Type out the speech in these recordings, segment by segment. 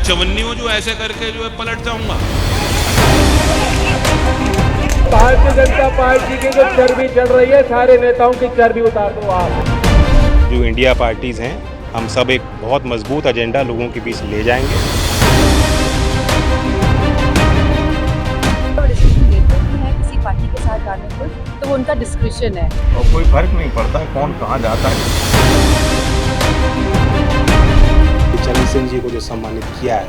चवन्नी जो ऐसे करके जो है पलट जाऊंगा। भारतीय जनता पार्टी की जो चर्बी चढ़ रही है, सारे नेताओं की चर्बी उतार दो आप। जो इंडिया पार्टीज हैं, हम सब एक बहुत मजबूत एजेंडा लोगों के बीच ले जाएंगे। किसी पार्टी के साथ जाने को तो वो उनका डिस्क्रिप्शन है और कोई फर्क नहीं पड़ता कौन कहाँ जाता है। चरण सिंह जी को जो सम्मानित किया है,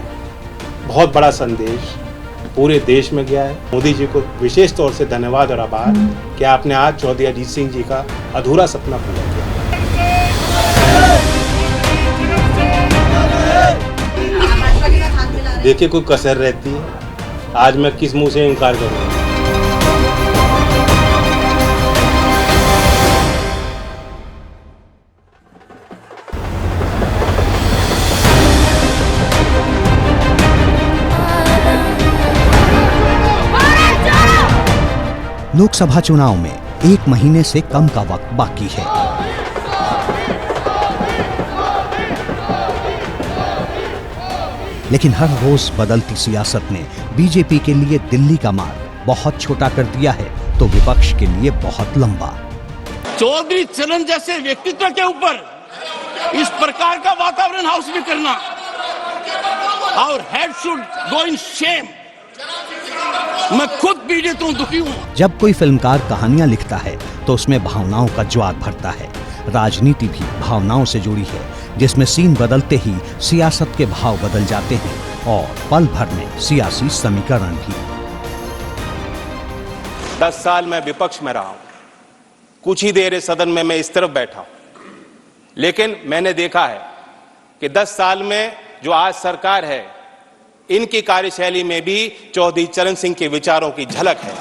बहुत बड़ा संदेश पूरे देश में गया है। मोदी जी को विशेष तौर से धन्यवाद और आभार कि आपने आज चौधरी अजीत सिंह जी का अधूरा सपना पूरा किया। देखिए कोई कसर रहती है, आज मैं किस मुंह से इनकार करूंगा। लोकसभा चुनाव में 1 महीने से कम का वक्त बाकी है। लेकिन हर रोज बदलती सियासत ने बीजेपी के लिए दिल्ली का मार्ग बहुत छोटा कर दिया है, तो विपक्ष के लिए बहुत लंबा। चौधरी चरण जैसे व्यक्तित्व के ऊपर इस प्रकार का वातावरण हाउस में करना, और head should go in Shem. मैं खुद पीड़ित हूं, दुखी हूं। जब कोई फिल्मकार कहानियां लिखता है तो उसमें भावनाओं का ज्वार भरता है। राजनीति भी भावनाओं से जुड़ी है, जिसमें सीन बदलते ही सियासत के भाव बदल जाते हैं और पल भर में सियासी समीकरण भी। 10 साल मैं विपक्ष में रहा हूं, कुछ ही देर इस सदन में मैं इस तरफ बैठा हूं, लेकिन मैंने देखा है कि 10 साल में जो आज सरकार है, इनकी कार्यशैली में भी चौधरी चरण सिंह के विचारों की झलक है।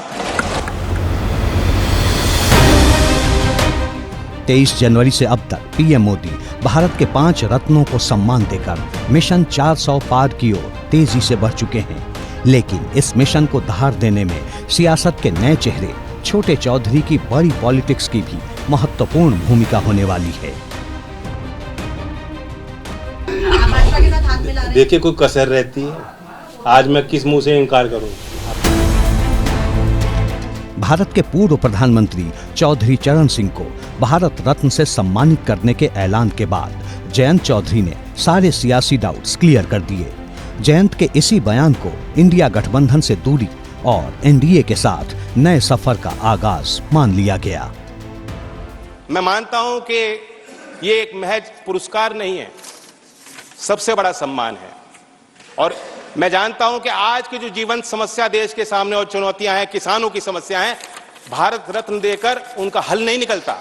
23 जनवरी से अब तक पीएम मोदी भारत के 5 रत्नों को सम्मान देकर मिशन 400 पार की ओर तेजी से बढ़ चुके हैं। लेकिन इस मिशन को धार देने में सियासत के नए चेहरे छोटे चौधरी की बड़ी पॉलिटिक्स की भी महत्वपूर्ण भूमिका होने वाली है। देखिए कोई कसर रहती है, आज मैं किस मुंह से इनकार करूं। भारत के पूर्व प्रधानमंत्री चौधरी चरण सिंह को भारत रत्न से सम्मानित करने के ऐलान के बाद जयंत चौधरी ने सारे सियासी डाउट्स क्लियर कर दिए। जयंत के इसी बयान को इंडिया गठबंधन से दूरी और एनडीए के साथ नए सफर का आगाज मान लिया गया। मैं मानता हूं कि ये एक महज पुरस्कार नहीं है, सबसे बड़ा सम्मान है। और मैं जानता हूं कि आज की जो जीवंत समस्या देश के सामने और चुनौतियां हैं, किसानों की समस्या है, भारत रत्न देकर उनका हल नहीं निकलता।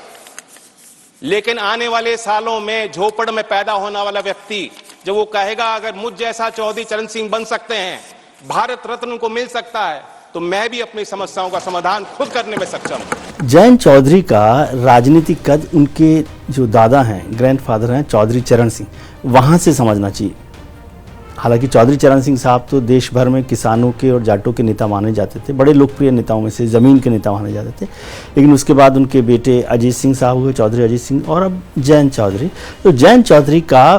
लेकिन आने वाले सालों में झोपड़ में पैदा होने वाला व्यक्ति जब वो कहेगा अगर मुझ जैसा चौधरी चरण सिंह बन सकते हैं, भारत रत्न उनको मिल सकता है, तो मैं भी अपनी समस्याओं का समाधान खुद करने में सक्षम हूं। जयंत चौधरी का राजनीतिक कद उनके जो दादा हैं, ग्रैंडफादर हैं चौधरी चरण सिंह, वहां से समझना चाहिए। हालांकि चौधरी चरण सिंह साहब तो देश भर में किसानों के और जाटों के नेता माने जाते थे, बड़े लोकप्रिय नेताओं में से ज़मीन के नेता माने जाते थे। लेकिन उसके बाद उनके बेटे अजीत सिंह साहब हुए, चौधरी अजीत सिंह, और अब जयंत चौधरी। तो जयंत चौधरी का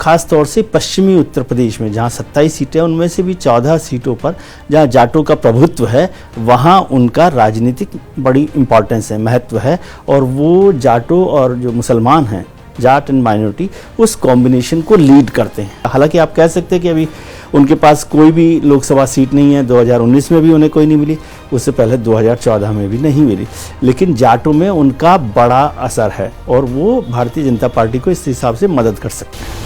खास तौर से पश्चिमी उत्तर प्रदेश में जहां 27 सीटें हैं, उनमें से भी 14 सीटों पर जहां जाटों का प्रभुत्व है, वहां उनका राजनीतिक बड़ी इंपॉर्टेंस है, महत्व है। और वो जाटों और जो मुसलमान हैं, जाट एंड माइनॉरिटी, उस कॉम्बिनेशन को लीड करते हैं। हालांकि आप कह सकते हैं कि अभी उनके पास कोई भी लोकसभा सीट नहीं है, 2019 में भी उन्हें कोई नहीं मिली, उससे पहले 2014 में भी नहीं मिली, लेकिन जाटों में उनका बड़ा असर है और वो भारतीय जनता पार्टी को इस हिसाब से मदद कर सकते हैं।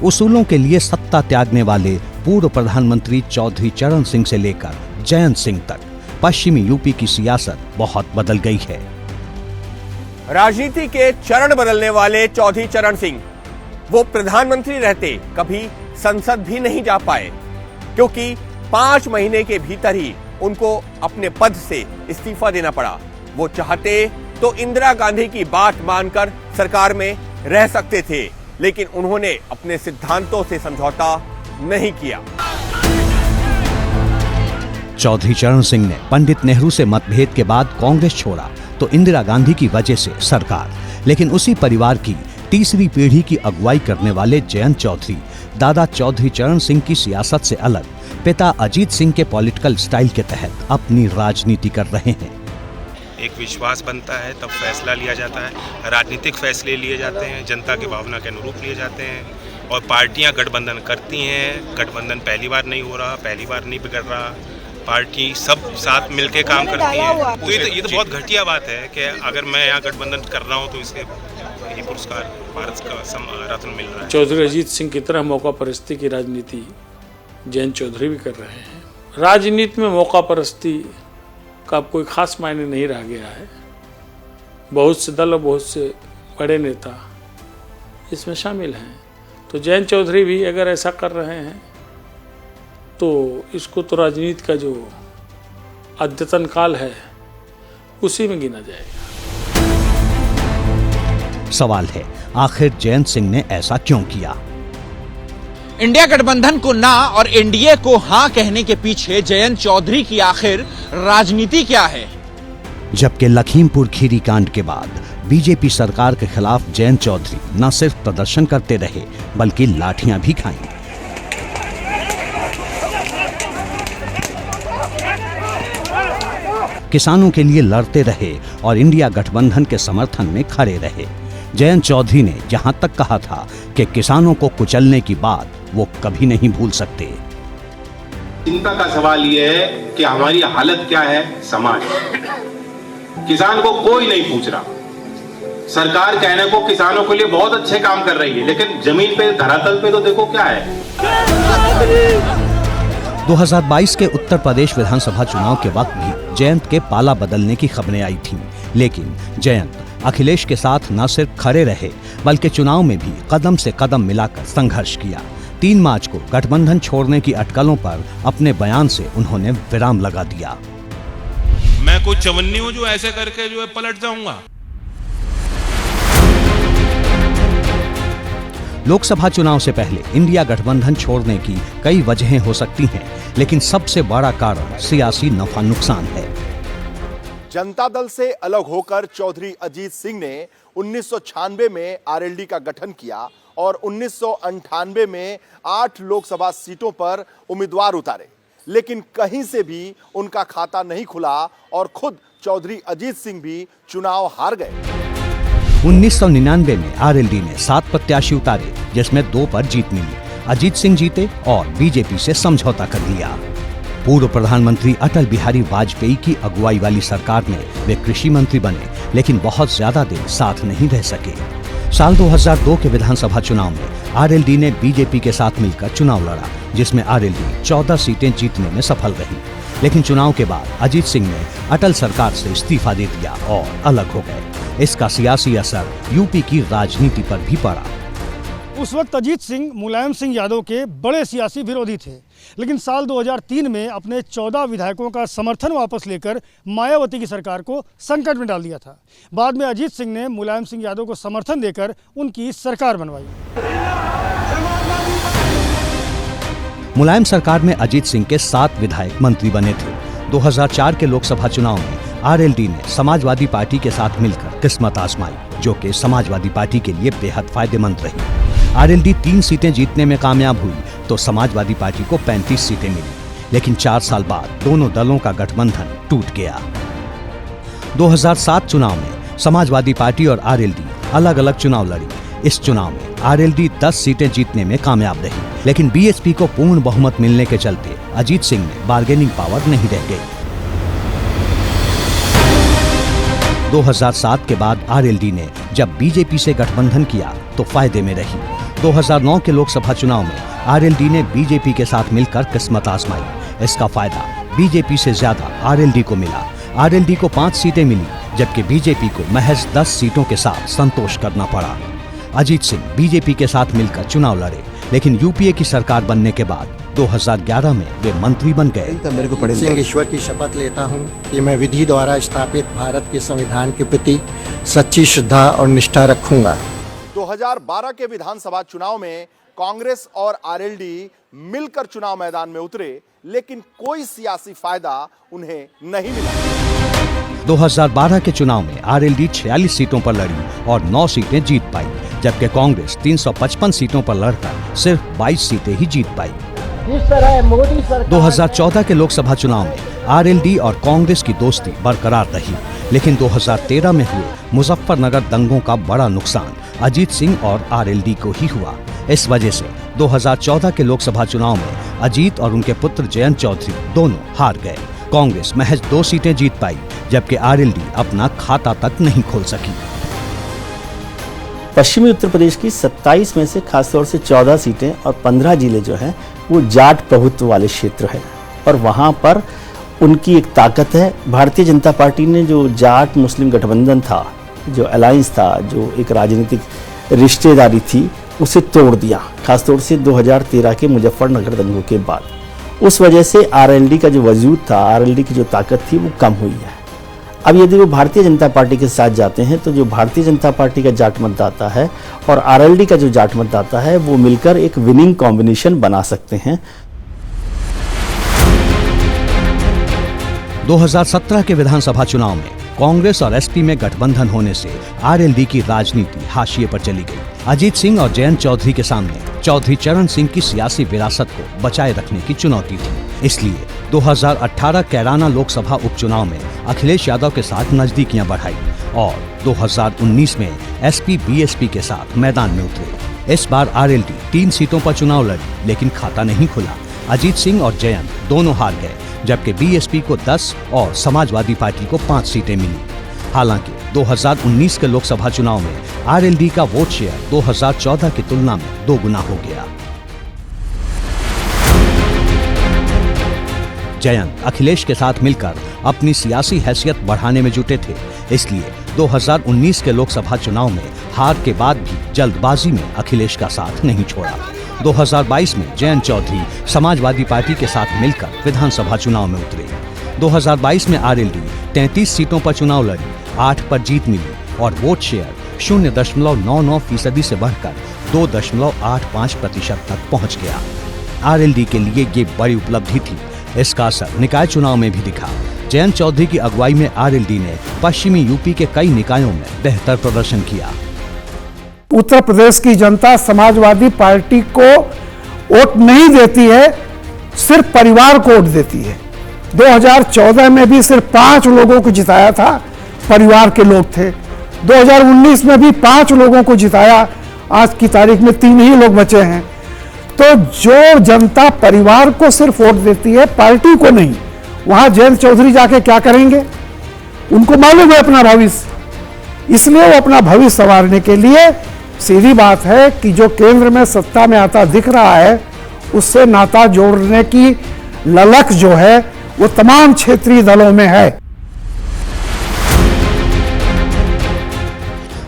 उसूलों के लिए सत्ता त्यागने वाले पूर्व प्रधानमंत्री चौधरी चरण सिंह से लेकर जयंत सिंह तक पश्चिमी यूपी की सियासत बहुत बदल गई है। राजनीति के चरण बदलने वाले चौधरी चरण सिंह, वो प्रधानमंत्री रहते कभी संसद भी नहीं जा पाए, क्योंकि 5 महीने के भीतर ही उनको अपने पद से इस्तीफा देना पड़ा। वो चाहते तो इंदिरा गांधी की बात मानकर सरकार में रह सकते थे, लेकिन उन्होंने अपने सिद्धांतों से समझौता नहीं किया। चौधरी चरण सिंह ने पंडित नेहरू से मतभेद के बाद कांग्रेस छोड़ा तो इंदिरा गांधी की वजह से सरकार। लेकिन उसी परिवार की तीसरी पीढ़ी की अगुवाई करने वाले जयंत चौधरी दादा चौधरी चरण सिंह की सियासत से अलग पिता अजीत सिंह के पॉलिटिकल स्टाइल के तहत अपनी राजनीति कर रहे हैं। एक विश्वास बनता है तब फैसला लिया जाता है। राजनीतिक फैसले लिए जाते हैं, जनता की भावना के अनुरूप लिए जाते हैं और पार्टियां गठबंधन करती हैं। गठबंधन पहली बार नहीं हो रहा, पहली बार नहीं बिगड़ रहा, पार्टी सब साथ मिलके काम करती है। तो ये तो बहुत घटिया बात है कि अगर मैं यहाँ गठबंधन कर रहा हूँ तो इसके ये पुरस्कार भारत का रत्न मिल रहा है। चौधरी अजीत सिंह की तरह मौका परस्ती की राजनीति जयंत चौधरी भी कर रहे हैं। राजनीति में मौका परस्ती का कोई खास मायने नहीं रह गया है। बहुत से दल और बहुत से बड़े नेता इसमें शामिल हैं, तो जयंत चौधरी भी अगर ऐसा कर रहे हैं तो इसको तो राजनीति का जो अद्यतन काल है उसी में गिना जाएगा। सवाल है, आखिर जयंत सिंह ने ऐसा क्यों किया? इंडिया गठबंधन को ना और एनडीए को हां कहने के पीछे जयंत चौधरी की आखिर राजनीति क्या है? जबकि लखीमपुर खीरी कांड के बाद बीजेपी सरकार के खिलाफ जयंत चौधरी न सिर्फ प्रदर्शन करते रहे बल्कि लाठियां भी खाईं। किसानों के लिए लड़ते रहे और इंडिया गठबंधन के समर्थन में खड़े रहे। जयंत चौधरी ने यहां तक कहा था कि किसानों को कुचलने की बात वो कभी नहीं भूल सकते। चिंता का सवाल ये है कि हमारी हालत क्या है समाज। किसान को कोई नहीं पूछ रहा। सरकार कहने को किसानों के लिए बहुत अच्छे काम कर रही है, लेकिन जमीन पे धरातल पे तो देखो क्या है। 2022 के उत्तर प्रदेश विधानसभा चुनाव के वक्त भी जयंत के पाला बदलने की खबरें आई थीं, लेकिन जयंत अखिलेश के साथ न सिर्फ खड़े रहे बल्कि चुनाव में भी कदम से कदम मिलाकर संघर्ष किया। 3 मार्च को गठबंधन छोड़ने की अटकलों पर अपने बयान से उन्होंने विराम लगा दिया। मैं कोई चवन्नी हूं जो ऐसे करके जो है पलट जाऊंगा। लोकसभा चुनाव से पहले इंडिया गठबंधन छोड़ने की कई वजहें हो सकती हैं, लेकिन सबसे बड़ा कारण सियासी नफा नुकसान है। जनता दल से अलग होकर चौधरी अजीत सिंह ने 1996 में आरएलडी का गठन किया और 1998 में 8 लोकसभा सीटों पर उम्मीदवार उतारे, लेकिन कहीं से भी उनका खाता नहीं खुला और खुद चौधरी अजीत सिंह भी चुनाव हार गए। 1999 में आरएलडी ने 7 प्रत्याशी उतारे, जिसमें 2 पर जीत मिली। अजीत सिंह जीते और बीजेपी से समझौता कर लिया। पूर्व प्रधानमंत्री अटल बिहारी वाजपेयी की अगुवाई वाली सरकार में वे कृषि मंत्री बने, लेकिन बहुत ज्यादा देर साथ नहीं रह सके। साल 2002 के विधानसभा चुनाव में आरएलडी ने बीजेपी के साथ मिलकर चुनाव लड़ा, जिसमें आरएलडी 14 सीटें जीतने में सफल रही। लेकिन चुनाव के बाद अजीत सिंह ने अटल सरकार से इस्तीफा दे दिया और अलग हो गए। इसका सियासी असर यूपी की राजनीति पर भी पड़ा। उस वक्त अजीत सिंह मुलायम सिंह यादव के बड़े सियासी विरोधी थे, लेकिन साल 2003 में अपने 14 विधायकों का समर्थन वापस लेकर मायावती की सरकार को संकट में डाल दिया था। बाद में अजीत सिंह ने मुलायम सिंह यादव को समर्थन देकर उनकी सरकार बनवाई। मुलायम सरकार में अजीत सिंह के 7 विधायक मंत्री बने थे। 2004 के लोकसभा चुनाव में आरएलडी ने समाजवादी पार्टी के साथ मिलकर किस्मत आजमाई, जो कि समाजवादी पार्टी के लिए बेहद फायदेमंद रही। आरएलडी 3 सीटें जीतने में कामयाब हुई तो समाजवादी पार्टी को 35 सीटें मिली, लेकिन 4 साल बाद दोनों दलों का गठबंधन टूट गया। 2007 चुनाव में समाजवादी पार्टी और आरएलडी अलग अलग चुनाव लड़ी। इस चुनाव में आरएलडी 10 सीटें जीतने में कामयाब रही, लेकिन बीएसपी को पूर्ण बहुमत मिलने के चलते अजीत सिंह में बार्गेनिंग पावर नहीं रह गई। 2007 के बाद आरएलडी ने जब बीजेपी से गठबंधन किया तो फायदे में रही। 2009 के लोकसभा चुनाव में आरएलडी ने बीजेपी के साथ मिलकर किस्मत आजमाई। इसका फायदा बीजेपी से ज्यादा आरएलडी को मिला। आरएलडी को 5 सीटें मिली, जबकि बीजेपी को महज 10 सीटों के साथ संतोष करना पड़ा। अजीत सिंह बीजेपी के साथ मिलकर चुनाव लड़े, लेकिन यूपीए की सरकार बनने के बाद 2011 में वे मंत्री बन गए। मेरे को सिंह ईश्वर की शपथ लेता हूं कि मैं विधि द्वारा स्थापित भारत के संविधान के प्रति सच्ची श्रद्धा और निष्ठा रखूंगा। 2012 के विधानसभा चुनाव में कांग्रेस और आरएलडी मिलकर चुनाव मैदान में उतरे, लेकिन कोई सियासी फायदा उन्हें नहीं मिला। 2012 के चुनाव में आरएलडी 46 सीटों पर लड़ी और 9 सीटें जीत पाई, जबकि कांग्रेस 355 सीटों पर लड़कर सिर्फ 22 सीटें ही जीत पाई। जिस तरह मोदी सरकार 2014 के लोकसभा चुनाव में आरएलडी और कांग्रेस की दोस्ती बरकरार रही, लेकिन 2013 में हुए मुजफ्फरनगर दंगों का बड़ा नुकसान अजीत सिंह और आरएलडी को ही हुआ। इस वजह से 2014 के लोकसभा चुनाव में अजीत और उनके पुत्र जयंत चौधरी दोनों हार गए। कांग्रेस महज 2 सीटें जीत पाई, जबकि आरएलडी अपना खाता तक नहीं खोल सकी। पश्चिमी उत्तर प्रदेश की 27 में से खासतौर से 14 सीटें और 15 जिले जो हैं वो जाट प्रभुत्व वाले क्षेत्र है और वहाँ पर उनकी एक ताकत है। भारतीय जनता पार्टी ने जो जाट मुस्लिम गठबंधन था, जो अलायंस था, जो एक राजनीतिक रिश्तेदारी थी, उसे तोड़ दिया, खासतौर से 2013 के मुजफ्फरनगर दंगों के बाद। उस वजह से आरएलडी का जो वजूद था, आरएलडी की जो ताकत थी वो कम हुई है। अब यदि वो भारतीय जनता पार्टी के साथ जाते हैं तो जो भारतीय जनता पार्टी का जाट मतदाता है और आरएलडी का जो जाट मतदाता है वो मिलकर एक विनिंग कॉम्बिनेशन बना सकते हैं। 2017 के विधानसभा चुनाव में कांग्रेस और एसपी में गठबंधन होने से आरएलडी की राजनीति हाशिए पर चली गई। अजीत सिंह और जयंत चौधरी के सामने चौधरी चरण सिंह की सियासी विरासत को बचाए रखने की चुनौती थी। इसलिए 2018 कैराना लोकसभा उपचुनाव में अखिलेश यादव के साथ नजदीकियां बढ़ाई और 2019 में एसपी बीएसपी के साथ मैदान में उतरे। इस बार आरएलडी 3 सीटों पर चुनाव लड़ी, लेकिन खाता नहीं खुला। अजीत सिंह और जयंत दोनों हार गए, जबकि बीएसपी को 10 और समाजवादी पार्टी को 5 सीटें मिली। हालांकि 2019 के लोकसभा चुनाव में आरएलडी का वोट शेयर 2014 की तुलना में 2 गुना हो गया। जयंत अखिलेश के साथ मिलकर अपनी सियासी हैसियत बढ़ाने में जुटे थे, इसलिए 2019 के लोकसभा चुनाव में हार के बाद भी जल्दबाजी में अखिलेश का साथ नहीं छोड़ा। 2022 में जयंत चौधरी समाजवादी पार्टी के साथ मिलकर विधानसभा चुनाव में उतरे। 2022 में आरएलडी 33 सीटों पर चुनाव लड़ी, 8 पर जीत मिली और वोट शेयर 0.99% से बढ़कर 2.85% तक पहुंच गया। आरएलडी के लिए ये बड़ी उपलब्धि थी। इसका असर निकाय चुनाव में भी दिखा। जयंत चौधरी की अगुवाई में आरएलडी ने पश्चिमी यूपी के कई निकायों में बेहतर प्रदर्शन किया। उत्तर प्रदेश की जनता समाजवादी पार्टी को वोट नहीं देती है, सिर्फ परिवार को वोट देती है। 2014 में भी सिर्फ 5 लोगों को जिताया था, परिवार के लोग थे। 2019 में भी 5 लोगों को जिताया, आज की तारीख में 3 ही लोग बचे हैं। तो जो जनता परिवार को सिर्फ वोट देती है, पार्टी को नहीं, वहां जयंत चौधरी जाके क्या करेंगे? उनको मालूम है अपना भविष्य, इसलिए वो अपना भविष्य संवारने के लिए सीधी बात है कि जो केंद्र में सत्ता में आता दिख रहा है, उससे नाता जोड़ने की ललक जो है वो तमाम क्षेत्रीय दलों में है।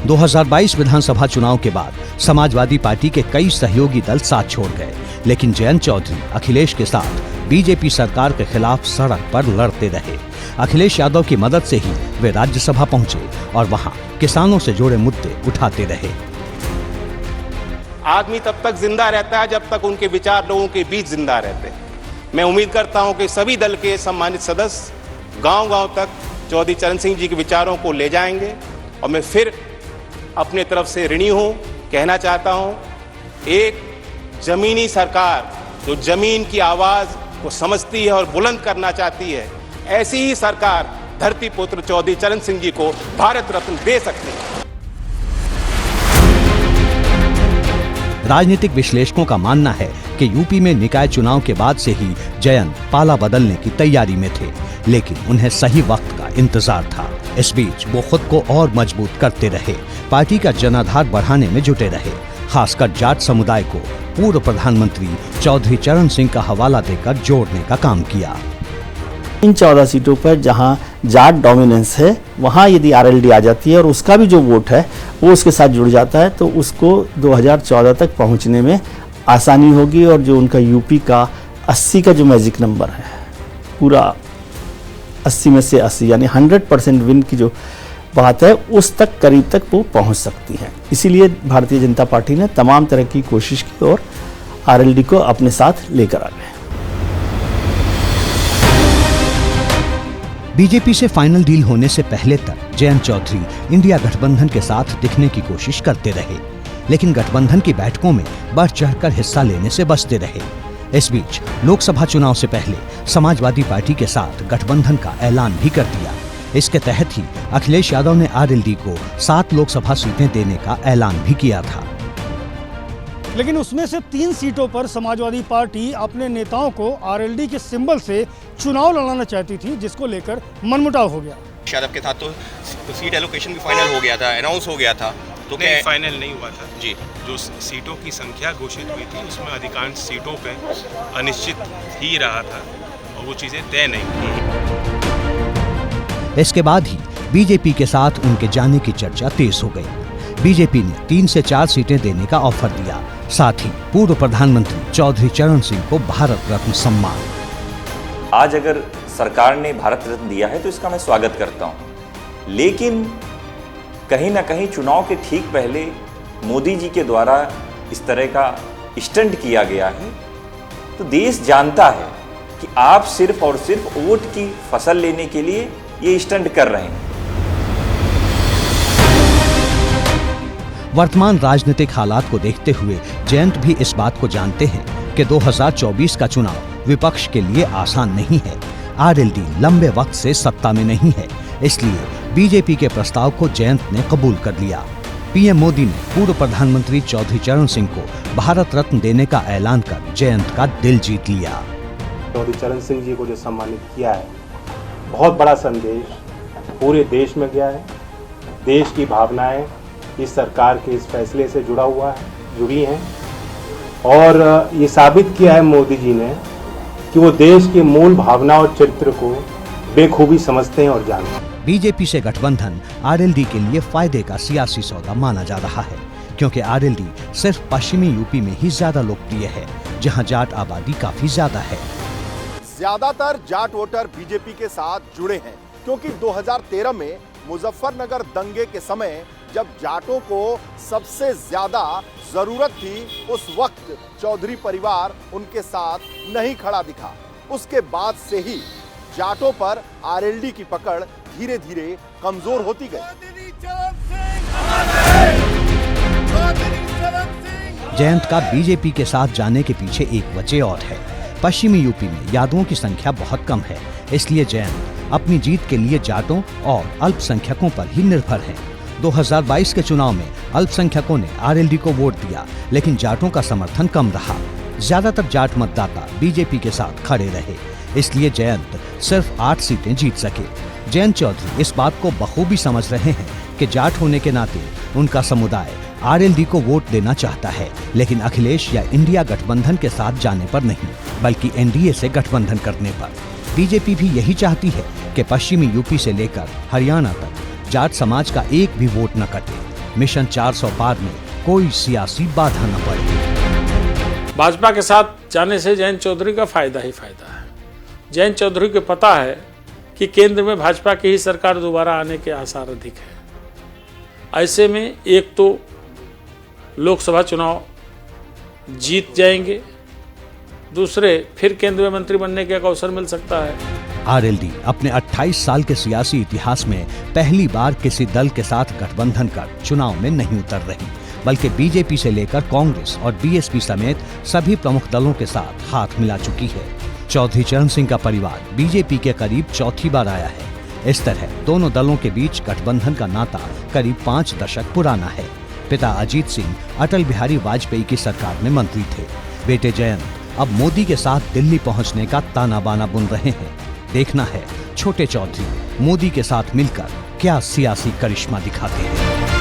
2022 विधानसभा चुनाव के बाद समाजवादी पार्टी के कई सहयोगी दल साथ छोड़ गए, लेकिन जयंत चौधरी अखिलेश के साथ बीजेपी सरकार के खिलाफ सड़क पर लड़ते रहे। अखिलेश यादव की मदद से ही वे राज्यसभा पहुंचे और वहां किसानों से जुड़े मुद्दे उठाते रहे। आदमी तब तक जिंदा रहता है जब तक उनके विचार लोगों के बीच जिंदा रहते हैं। मैं उम्मीद करता हूं कि सभी दल के सम्मानित सदस्य गांव-गांव तक चौधरी चरण सिंह जी के विचारों को ले जाएंगे और मैं फिर अपने तरफ से ऋणी हूं, कहना चाहता हूं, एक जमीनी सरकार जो जमीन की आवाज को समझती है और बुलंद करना चाहती है, ऐसी ही सरकार धरती पुत्र चौधरी चरण सिंह जी को भारत रत्न दे सकती है। राजनीतिक विश्लेषकों का मानना है कि यूपी में निकाय चुनाव के बाद से ही जयंत पाला बदलने की तैयारी में थे, लेकिन उन्हें सही वक्त का इंतजार था। इस बीच वो खुद को और मजबूत करते रहे, पार्टी का जनाधार बढ़ाने में जुटे रहे। खासकर जाट समुदाय को पूर्व प्रधानमंत्री चौधरी चरण सिंह का हवाला देकर जोड़ने का काम किया। इन 14 सीटों पर जहां जाट डोमिनेंस है, वहां यदि आरएलडी आ जाती है और उसका भी जो वोट है वो उसके साथ जुड़ जाता है, तो उसको 2014 तक पहुंचने में आसानी होगी और जो उनका यूपी का 80 का जो मैजिक नंबर है, पूरा 80 में से 80 यानी 100% विन की जो बात है, उस तक करीब तक वो पहुंच सकती है। इसीलिए भारतीय जनता पार्टी ने तमाम तरह की कोशिश की और आरएलडी को अपने साथ लेकर आ गए। बीजेपी से फाइनल डील होने से पहले तक जयंत चौधरी इंडिया गठबंधन के साथ दिखने की कोशिश करते रहे, लेकिन गठबंधन की बैठकों में बढ़ चढ़कर हिस्सा लेने से बचते रहे। इस बीच लोकसभा चुनाव से पहले समाजवादी पार्टी के साथ गठबंधन का ऐलान भी कर दिया। इसके तहत ही अखिलेश यादव ने आरएलडी को 7 लोकसभा सीटें देने का ऐलान भी किया था। लेकिन उसमें से 3 सीटों पर समाजवादी पार्टी अपने नेताओं को आरएलडी के सिंबल से चुनाव लड़ाना चाहती थी, जिसको लेकर मनमुटाव हो गया। यादव के साथ तो सीट एलोकेशन भी फाइनल हो गया था, अनाउंस हो गया था। तो नहीं, फाइनल नहीं हुआ था जी। जो सीटों की संख्या घोषित हुई थी उसमें अधिकांश सीटों पे अनिश्चित ही रहा था और वो चीजें तय नहीं हुई। इसके बाद ही बीजेपी के साथ उनके जाने की चर्चा तेज हो गई। बीजेपी ने 3 से 4 सीटें देने का ऑफर दिया, साथ ही पूर्व प्रधानमंत्री चौधरी चरण सिंह को भारत रत्न सम्मान। आज अगर सरकार ने भारत रत्न दिया है तो इसका मैं स्वागत करता हूं, लेकिन कहीं ना कहीं चुनाव के ठीक पहले मोदी जी के द्वारा इस तरह का स्टंट किया गया है, तो देश जानता है कि आप सिर्फ और सिर्फ वोट की फसल लेने के लिए ये स्टंट कर रहे हैं। वर्तमान राजनीतिक हालात को देखते हुए जयंत भी इस बात को जानते हैं कि 2024 का चुनाव विपक्ष के लिए आसान नहीं है। आरएलडी लंबे वक्त से सत्ता में नहीं है, इसलिए बीजेपी के प्रस्ताव को जयंत ने कबूल कर लिया। पीएम मोदी ने पूर्व प्रधानमंत्री चौधरी चरण सिंह को भारत रत्न देने का ऐलान कर जयंत का दिल जीत लिया। चौधरी चरण सिंह जी को जो सम्मानित किया है, बहुत बड़ा संदेश पूरे देश में गया है। देश की भावनाएं इस सरकार के इस फैसले से जुड़ी हैं और ये साबित किया है मोदी जी ने कि वो देश के मूल भावना और चरित्र को बेखूबी समझते हैं और जानते हैं। बीजेपी से गठबंधन आरएलडी के लिए फायदे का सियासी सौदा माना जा रहा है, क्योंकि आरएलडी सिर्फ पश्चिमी यूपी में ही ज्यादा लोकप्रिय है, जहां जाट आबादी काफी ज्यादा है। ज्यादातर जाट वोटर बीजेपी के साथ जुड़े हैं, क्योंकि 2013 में मुजफ्फरनगर दंगे के समय जब जाटों को सबसे ज्यादा जरूरत थी, उस वक्त चौधरी परिवार उनके साथ नहीं खड़ा दिखा। उसके बाद से ही जाटों पर आरएलडी की पकड़ धीरे धीरे कमजोर होती गई। जयंत का बीजेपी के साथ जाने के पीछे एक वजह और है। पश्चिमी यूपी में यादवों की संख्या बहुत कम है, इसलिए जयंत अपनी जीत के लिए जाटों और अल्पसंख्यकों पर ही निर्भर हैं। 2022 के चुनाव में अल्पसंख्यकों ने आरएलडी को वोट दिया, लेकिन जाटों का समर्थन कम रहा। ज्यादातर जाट मतदाता बीजेपी के साथ खड़े रहे, इसलिए जयंत सिर्फ 8 सीटें जीत सके। जयंत चौधरी इस बात को बखूबी समझ रहे हैं कि जाट होने के नाते उनका समुदाय आरएलडी को वोट देना चाहता है, लेकिन अखिलेश या इंडिया गठबंधन के साथ जाने पर नहीं, बल्कि एनडीए से गठबंधन करने पर। बीजेपी भी यही चाहती है कि पश्चिमी यूपी से लेकर हरियाणा तक जाट समाज का एक भी वोट न कटे, मिशन 400 पार में कोई सियासी बाधा न पड़े। भाजपा के साथ जाने से जयंत चौधरी का फायदा ही फायदा है। जयंत चौधरी को पता है कि केंद्र में भाजपा की ही सरकार दोबारा आने के आसार अधिक है। ऐसे में एक तो लोकसभा चुनाव जीत जाएंगे, दूसरे फिर केंद्रीय मंत्री बनने का एक अवसर मिल सकता है। आरएलडी अपने 28 साल के सियासी इतिहास में पहली बार किसी दल के साथ गठबंधन कर चुनाव में नहीं उतर रही, बल्कि बीजेपी से लेकर कांग्रेस और बीएसपी समेत सभी प्रमुख दलों के साथ हाथ मिला चुकी है। चौधरी चरण सिंह का परिवार बीजेपी के करीब चौथी बार आया है। इस तरह दोनों दलों के बीच गठबंधन का नाता करीब 5 दशक पुराना है। पिता अजीत सिंह अटल बिहारी वाजपेयी की सरकार में मंत्री थे। बेटे जयंत अब मोदी के साथ दिल्ली पहुंचने का ताना बाना बुन रहे हैं। देखना है छोटे चौधरी मोदी के साथ मिलकर क्या सियासी करिश्मा दिखाते हैं।